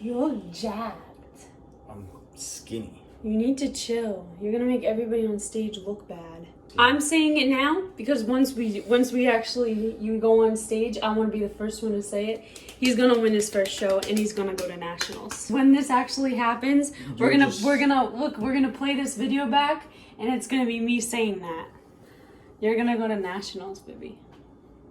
You look jacked. I'm skinny. You need to chill. You're gonna make everybody on stage look bad. I'm saying it now because once we actually you go on stage, I want to be the first one to say it. He's gonna win his first show and he's gonna go to nationals. When this actually happens, we're gonna play this video back and it's gonna be me saying that. You're gonna go to nationals, baby.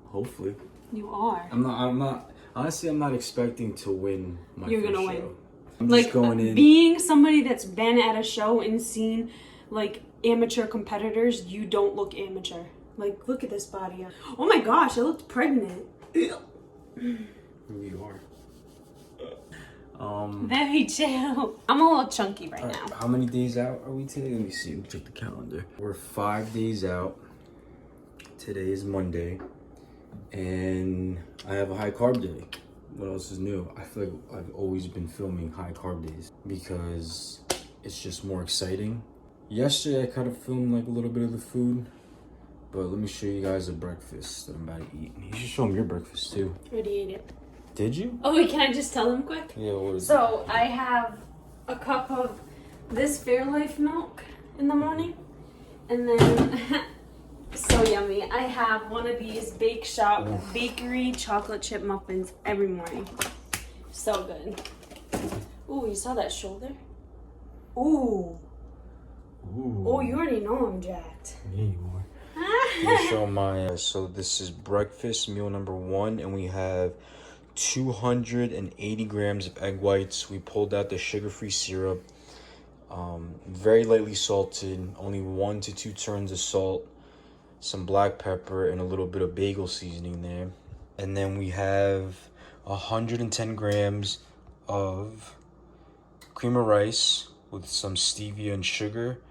Hopefully. You are. I'm not. Honestly, I'm not expecting to win my You're first gonna show. win. I'm Like just going in. being somebody that's been at a show and seen like amateur competitors, you don't look amateur. Like, look at this body. Oh my gosh, I looked pregnant. You are. Very chill. I'm a little chunky right now. How many days out are we today? Let me see. Let me check the calendar. We're 5 days out. Today is Monday. And I have a high carb day. What else is new? I feel like I've always been filming high carb days because it's just more exciting. Yesterday I kind of filmed like a little bit of the food, but let me show you guys the breakfast that I'm about to eat. You should show them your breakfast too. I already ate it. Did you? Oh wait, can I just tell them quick? Yeah, what is it? So I have a cup of this Fairlife milk in the morning, and then so yummy. I have one of these Bake Shop bakery chocolate chip muffins every morning. So good. Ooh, you saw that shoulder? Ooh. Ooh. Oh, you already know I'm jacked. Yeah, you are. Let me show my. So this is breakfast meal number 1, and we have 280 grams of egg whites. We pulled out the sugar-free syrup. Very lightly salted, only 1 to 2 turns of salt, some black pepper, and a little bit of bagel seasoning there. And then we have 110 grams of cream of rice with some stevia and sugar.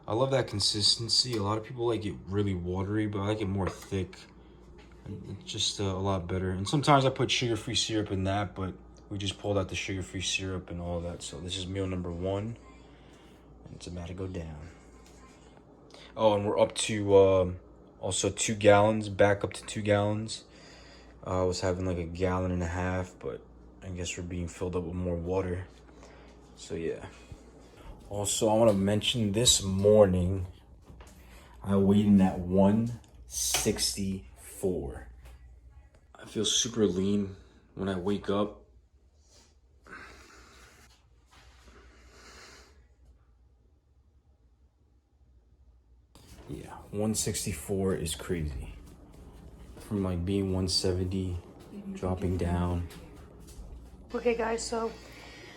I love that consistency. A lot of people like it really watery, but I like it more thick. It's just a lot better. And sometimes I put sugar-free syrup in that, but we just pulled out the sugar-free syrup and all that. So this is meal number 1. And it's about to go down. Oh, and we're up to also 2 gallons, back up to 2 gallons. I was having like 1.5 gallons, but I guess we're being filled up with more water. So yeah. Also, I want to mention this morning, I weighed in at 164. I feel super lean when I wake up. Yeah, 164 is crazy. From like being 170, dropping down. Okay guys, so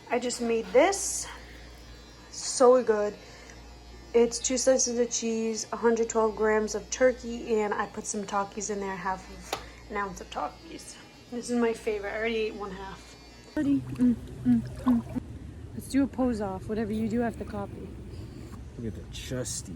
I just made this. So good. It's 2 slices of cheese, 112 grams of turkey, and I put some Takis in there, half of an ounce of Takis. This is my favorite. I already ate 1/2. Let's do a pose off. Whatever you do, I have to copy. Look at the chesty.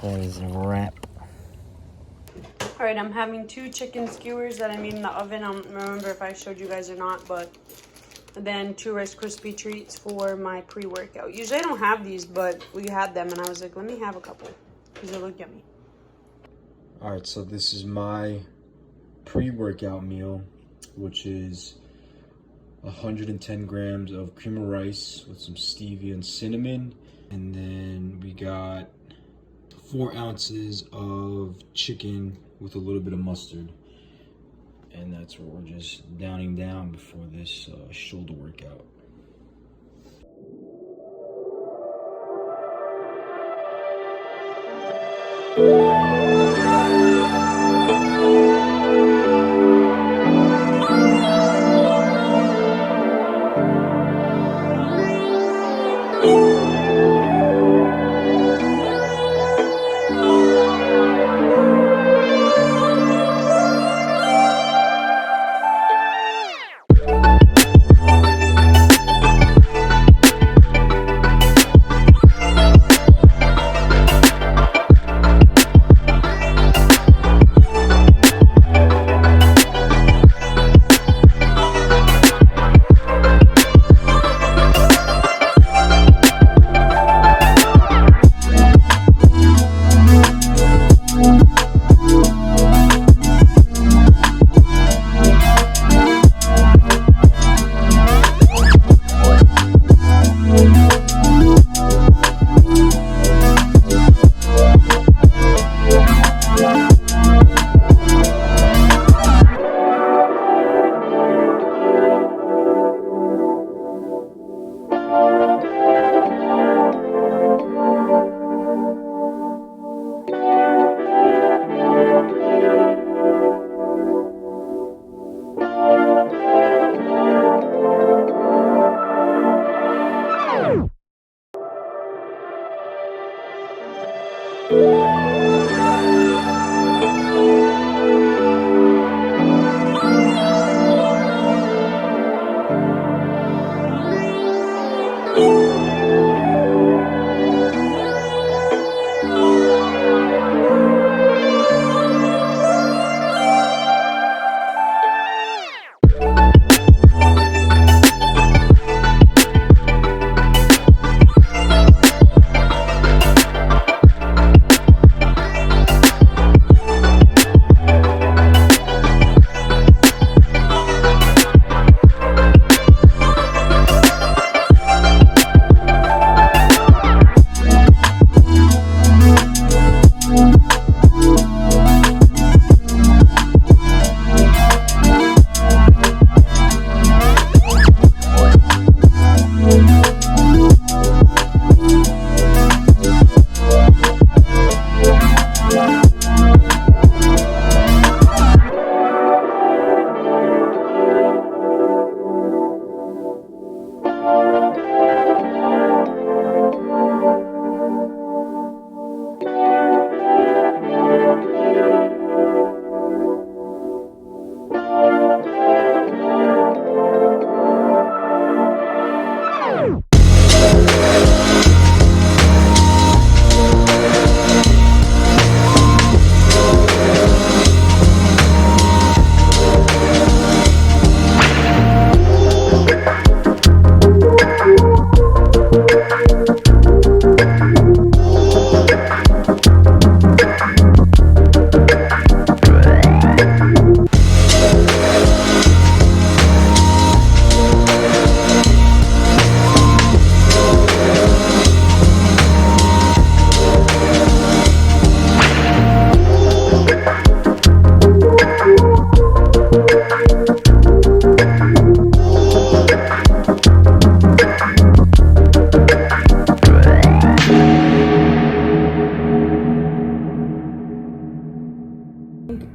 That is a wrap. All right, I'm having 2 chicken skewers that I made in the oven. I don't remember if I showed you guys or not, but then 2 Rice Krispie treats for my pre-workout. Usually I don't have these, but we had them and I was like, let me have a couple because they look yummy. All right, so this is my pre-workout meal, which is 110 grams of cream of rice with some stevia and cinnamon. And then we got 4 ounces of chicken with a little bit of mustard. And that's what we're just downing down before this shoulder workout.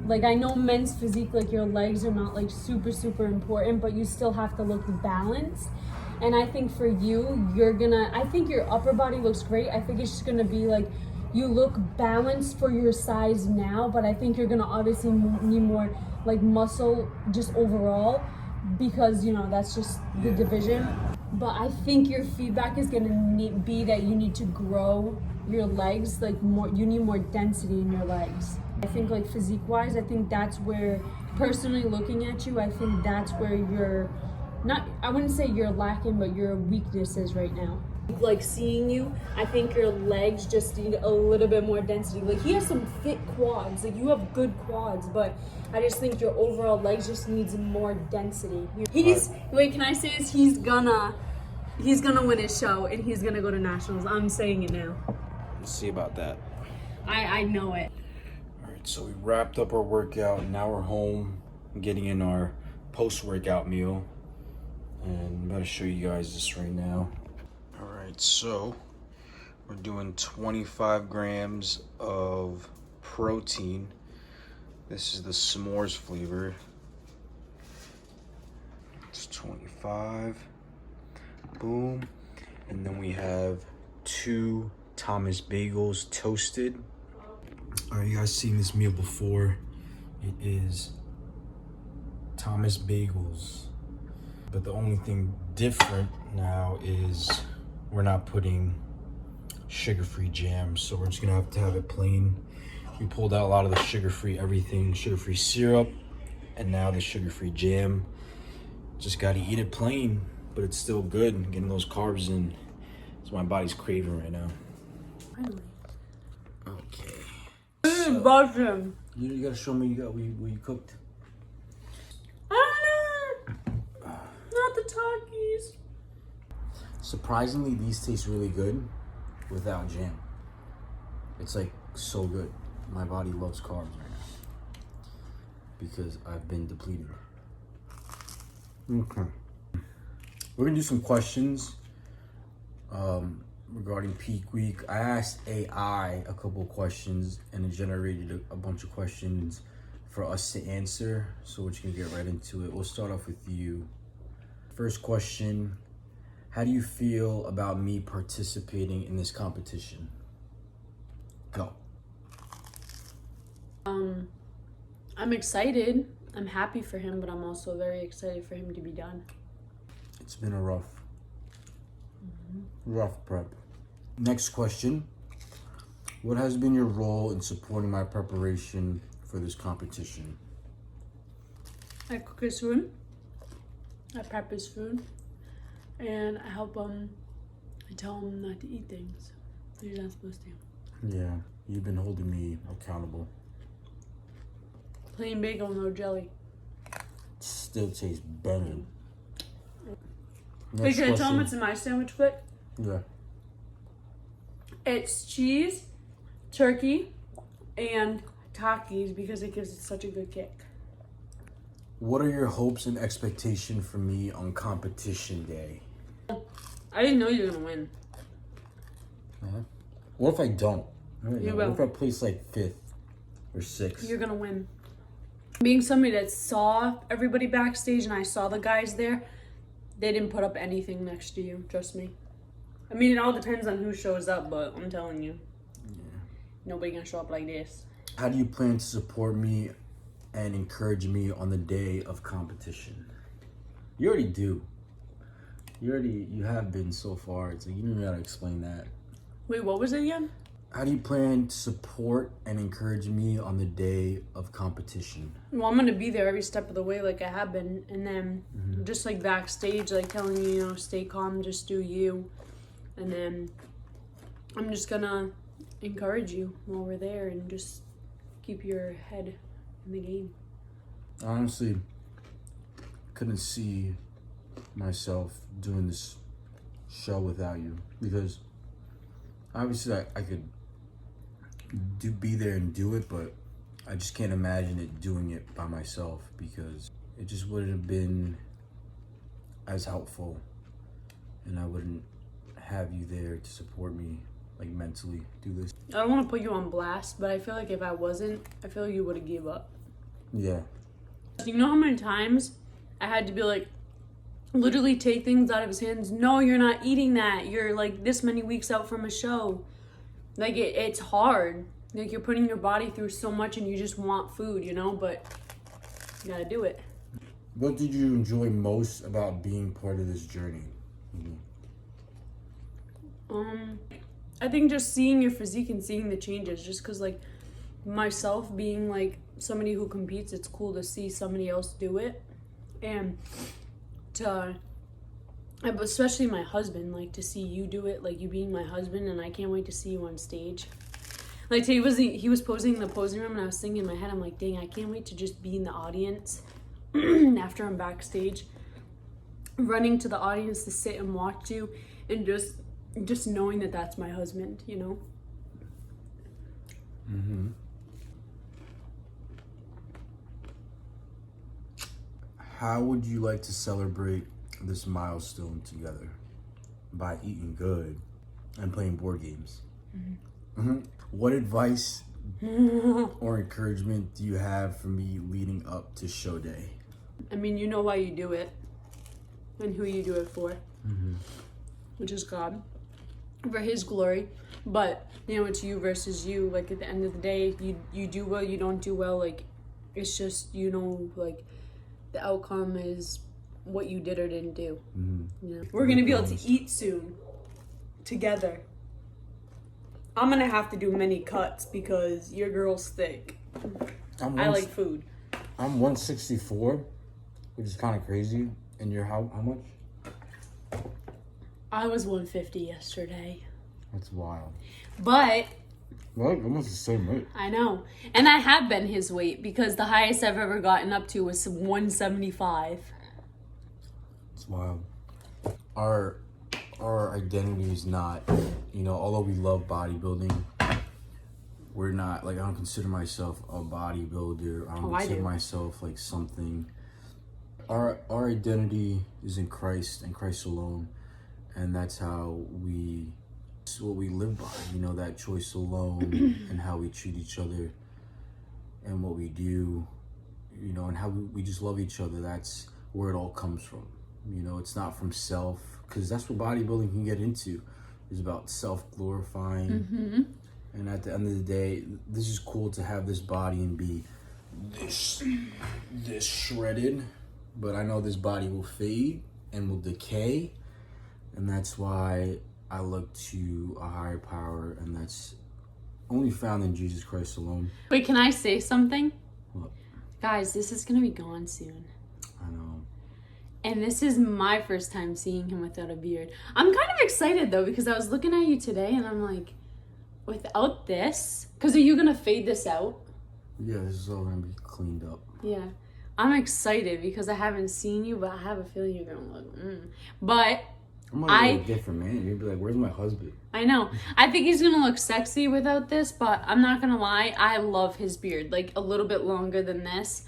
Like, I know men's physique, like, your legs are not like super important, but you still have to look balanced. And I think for you, I think your upper body looks great. I think it's just gonna be like, you look balanced for your size now, but I think you're gonna obviously need more like muscle just overall, because you know that's just the division. But I think your feedback is gonna be that you need to grow your legs, like more. You need more density in your legs. I think like physique wise, I think that's where, personally looking at you, I think that's where you're not, I wouldn't say you're lacking, but your weakness is right now. Like seeing you, I think your legs just need a little bit more density. Like he has some thick quads, like you have good quads, but I just think your overall legs just needs more density. Wait, can I say this? He's gonna win his show and he's gonna go to nationals. I'm saying it now. Let's see about that. I know it. All right, so we wrapped up our workout and now we're home getting in our post-workout meal. And I'm about to show you guys this right now. All right, so we're doing 25 grams of protein. This is the s'mores flavor. It's 25. Boom. And then we have 2 Thomas bagels toasted. All right, you guys seen this meal before. It is Thomas bagels. But the only thing different now is we're not putting sugar-free jam. So we're just gonna have it plain. We pulled out a lot of the sugar-free everything, sugar-free syrup, and now the sugar-free jam. Just gotta eat it plain, but it's still good. Getting those carbs in. That's what my body's craving right now. Finally. Okay. Bathroom. You gotta show me what you cooked. Not the Takis. Surprisingly, these taste really good without jam. It's like so good. My body loves carbs right now because I've been depleted. Okay. We're gonna do some questions regarding peak week. I asked AI a couple questions and it generated a bunch of questions for us to answer. So we're just gonna get right into it. We'll start off with you. First question, how do you feel about me participating in this competition? Go. I'm excited. I'm happy for him, but I'm also very excited for him to be done. It's been a rough prep. Next question, what has been your role in supporting my preparation for this competition? I cook his food. I prep his food. And I help him. I tell him not to eat things that he's not supposed to. Yeah, you've been holding me accountable. Plain bagel, no jelly. Still tastes better. Wait, can I tell him it's in my sandwich quick? Yeah. It's cheese, turkey, and Takis because it gives it such a good kick. What are your hopes and expectations for me on competition day? I didn't know you were gonna win. Yeah. What if I don't? You What will. if I place like 5th or 6th? You're gonna win. Being somebody that saw everybody backstage and I saw the guys there, they didn't put up anything next to you. Trust me. I mean, it all depends on who shows up, but I'm telling you, nobody gonna show up like this. How do you plan to support me and encourage me on the day of competition? You already do. You have been so far. It's like you don't even gotta explain that. Wait, what was it again? How do you plan to support and encourage me on the day of competition? Well, I'm gonna be there every step of the way like I have been, and then just like backstage, like telling you, you know, stay calm, just do you. And then I'm just gonna encourage you while we're there and just keep your head in the game. I honestly couldn't see myself doing this show without you because obviously I could be there and do it, but I just can't imagine doing it by myself because it just wouldn't have been as helpful and I wouldn't have you there to support me like mentally do this. I don't want to put you on blast, but I feel like if I wasn't, I feel like you would have gave up. Yeah. You know how many times I had to be like, literally take things out of his hands. No, you're not eating that. You're like this many weeks out from a show. Like it's hard. Like you're putting your body through so much and you just want food, you know, but you gotta do it. What did you enjoy most about being part of this journey? I think just seeing your physique and seeing the changes, just because like myself being like somebody who competes, it's cool to see somebody else do it, and to especially my husband, like to see you do it, like you being my husband, and I can't wait to see you on stage. Like he was posing in the posing room, and I was thinking in my head, I'm like, dang, I can't wait to just be in the audience after I'm backstage, running to the audience to sit and watch you, and just knowing that that's my husband, you know. Mm-hmm. How would you like to celebrate this milestone together? By eating good and playing board games. Mm-hmm. Mm-hmm. What advice or encouragement do you have for me leading up to show day? I mean, you know why you do it and who you do it for, which is God, for His glory. But, you know, it's you versus you. Like, at the end of the day, you do well, you don't do well. Like, it's just, you know, like, the outcome is what you did or didn't do. Mm-hmm. You know? We're going to be able to eat soon together. I'm going to have to do many cuts because your girl's thick. I like food. I'm 164, which is kind of crazy. And you're how much? I was 150 yesterday. That's wild. But... What? Almost the same weight. I know. And I have been his weight because the highest I've ever gotten up to was 175. It's wild. Our identity is not, you know, although we love bodybuilding, we're not, like, I don't consider myself a bodybuilder. I don't consider myself like something. Our identity is in Christ and Christ alone. And that's what we live by, you know, that choice alone, and how we treat each other and what we do, you know, and how we just love each other. That's where it all comes from. You know, it's not from self, because that's what bodybuilding can get into. It's about self-glorifying. Mm-hmm. And at the end of the day, this is cool to have this body and be this shredded, but I know this body will fade and will decay, and that's why I look to a higher power, and that's only found in Jesus Christ alone. Wait, can I say something? What? Guys, this is going to be gone soon. I know. And this is my first time seeing him without a beard. I'm kind of excited, though, because I was looking at you today, and I'm like, without this? Because are you going to fade this out? Yeah, this is all going to be cleaned up. Yeah. I'm excited because I haven't seen you, but I have a feeling you're going to look, But... I'm gonna look different, man. You'd be like, where's my husband? I know. I think he's gonna look sexy without this, but I'm not gonna lie, I love his beard. Like, a little bit longer than this.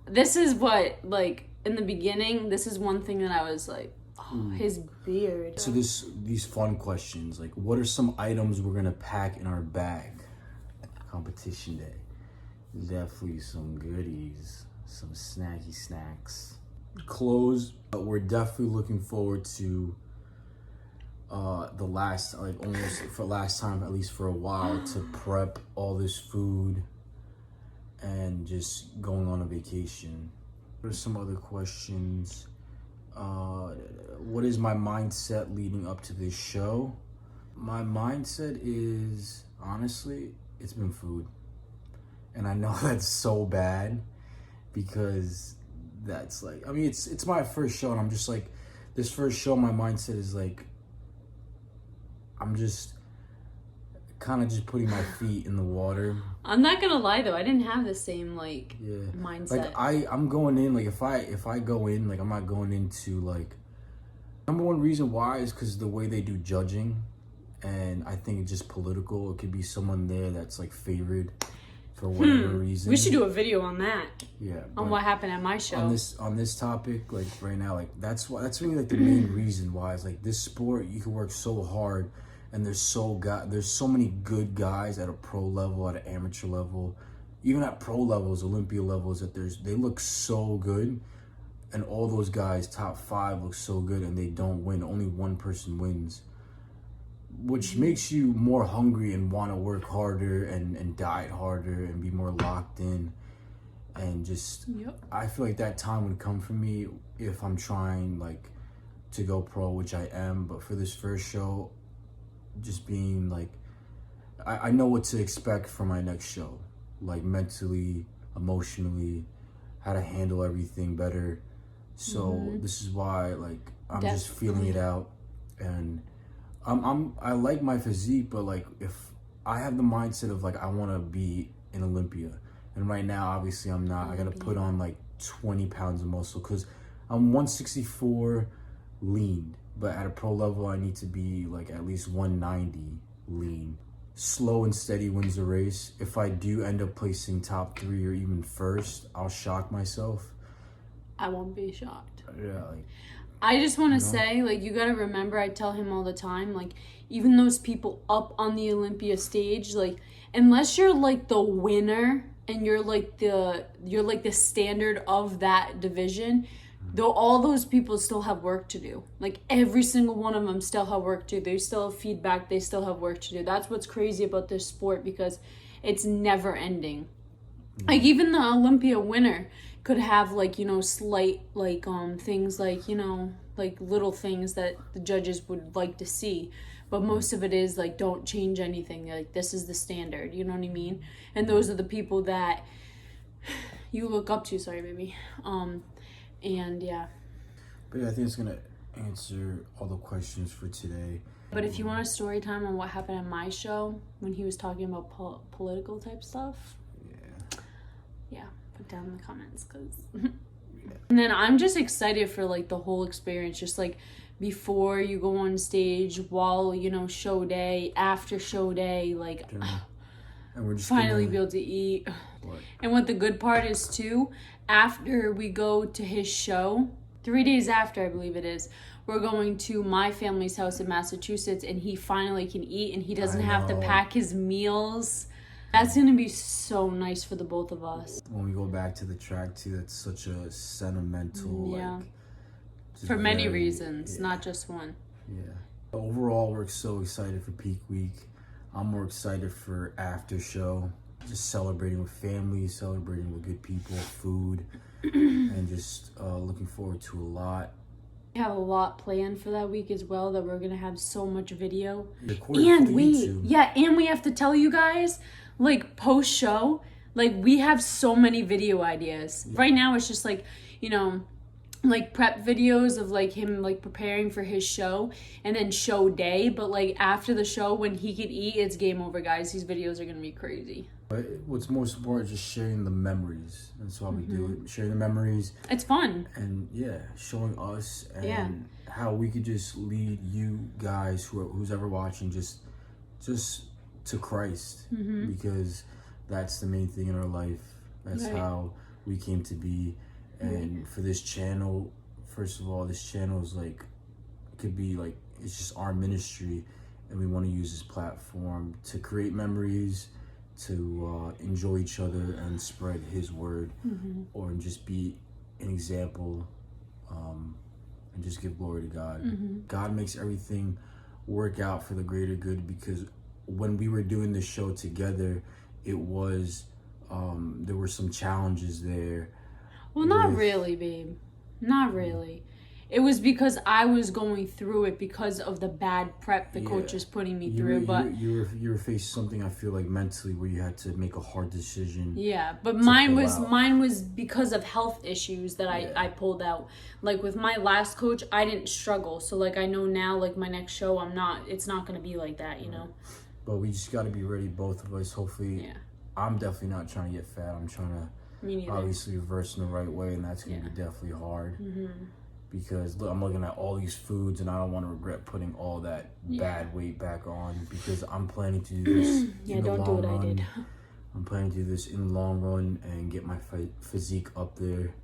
This is what, like, in the beginning, this is one thing that I was like, oh, his beard. So these fun questions, like, what are some items we're gonna pack in our bag? Competition day. Definitely some goodies, some snacky snacks. Clothes, we're definitely looking forward to the last, like, almost for last time, at least for a while, to prep all this food and just going on a vacation. There's some other questions. What is my mindset leading up to this show? My mindset is, honestly, it's been food. And I know that's so bad because that's like, I mean, it's my first show, and I'm just like, this first show, my mindset is like, I'm just kind of just putting my feet in the water. I'm not gonna lie though, I didn't have the same mindset. Like I'm going in, like if I go in, like I'm not going into like, number one reason why is because the way they do judging, and I think it's just political. It could be someone there that's like favored for whatever reason. We should do a video on that. Yeah. On what happened at my show. On this topic, like right now, like that's really like the main reason why is like this sport, you can work so hard, and there's so many good guys at a pro level, at an amateur level, even at pro levels, Olympia levels, that they look so good, and all those guys top 5 look so good, and they don't win. Only one person wins, which makes you more hungry and want to work harder and diet harder and be more locked in. And just, I feel like that time would come for me if I'm trying like to go pro, which I am. But for this first show, just being like, I know what to expect for my next show. like mentally, emotionally, how to handle everything better. So this is why, like, I'm just feeling it out, and I like my physique, but like, if I have the mindset of like I want to be in Olympia, and right now obviously I'm not. I gotta put on like 20 pounds of muscle because I'm 164 lean, but at a pro level I need to be like at least 190 lean. Slow and steady wins the race. If I do end up placing top 3 or even first, I'll shock myself. I won't be shocked. Yeah, like, I just want to say, like, you got to remember, I tell him all the time, like, even those people up on the Olympia stage, like, unless you're like the winner and you're like the standard of that division, though all those people still have work to do. Like, every single one of them still have work to do. They still have feedback. They still have work to do. That's what's crazy about this sport, because it's never ending. Like, even the Olympia winner could have, like, you know, slight, like, things like, you know, like little things that the judges would like to see. But most of it is, like, don't change anything. Like, this is the standard. You know what I mean? And those are the people that you look up to. Sorry, baby. And, yeah. but yeah, I think it's going to answer all the questions for today. But if you want a story time on what happened at my show when he was talking about political type stuff, yeah, put down in the comments, because and then I'm just excited for like the whole experience, just like before you go on stage, while, you know, show day, after show day, like and we're just finally be able to eat. And what the good part is too, after we go to his show, 3 days after, I believe it is, we're going to my family's house in Massachusetts, and he finally can eat, and he doesn't have to pack his meals. That's going to be so nice for the both of us. When we go back to the track too, that's such a sentimental, like, for many reasons, not just one. Yeah. Overall, we're so excited for peak week. I'm more excited for after show. Just celebrating with family, celebrating with good people, food, and just looking forward to a lot. We have a lot planned for that week as well, that we're going to have so much video. And we have to tell you guys, like, post-show, like, we have so many video ideas. Right now, it's just, like, you know, like, prep videos of, like, him, like, preparing for his show, and then show day. But, like, after the show, when he can eat, it's game over, guys. These videos are going to be crazy. But what's most important is just sharing the memories. That's why we do it. Sharing the memories. It's fun. And, showing us and how we could just lead you guys, who's ever watching, just to Christ, because that's the main thing in our life. That's how we came to be. And for this channel, first of all, this channel is like, it could be like, it's just our ministry, and we want to use this platform to create memories, to enjoy each other and spread his word, or just be an example, and just give glory to God. God makes everything work out for the greater good, because when we were doing this show together, it was there were some challenges there. Well, not really, babe. Not really. It was because I was going through it because of the bad prep the coach was putting me through. But you were facing something, I feel like, mentally, where you had to make a hard decision. Yeah, but mine was because of health issues that I pulled out. Like, with my last coach, I didn't struggle. So, like, I know now, like, my next show, it's not going to be like that, you know? But we just got to be ready, both of us. Hopefully, I'm definitely not trying to get fat. I'm trying to obviously reverse in the right way, and that's going to be definitely hard. Because I'm looking at all these foods, and I don't want to regret putting all that bad weight back on, because I'm planning to do this in the long run. I'm planning to do this in the long run and get my physique up there.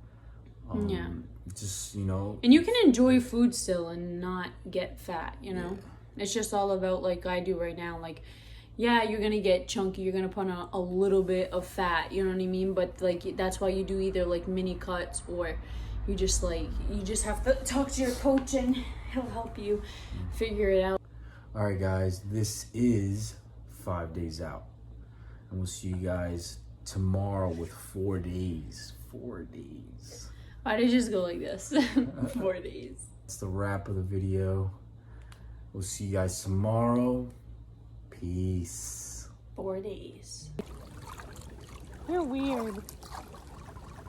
Just, you know. And you can enjoy food still and not get fat, you know. It's just all about, like I do right now, like, yeah, you're going to get chunky. You're going to put on a little bit of fat, you know what I mean? But, like, that's why you do either, like, mini cuts, or you just have to talk to your coach, and he'll help you figure it out. All right, guys, this is 5 days out. And we'll see you guys tomorrow with 4 days. 4 days. Why did it just go like this? 4 days. It's the wrap of the video. We'll see you guys tomorrow. Peace. 4 days. You're weird.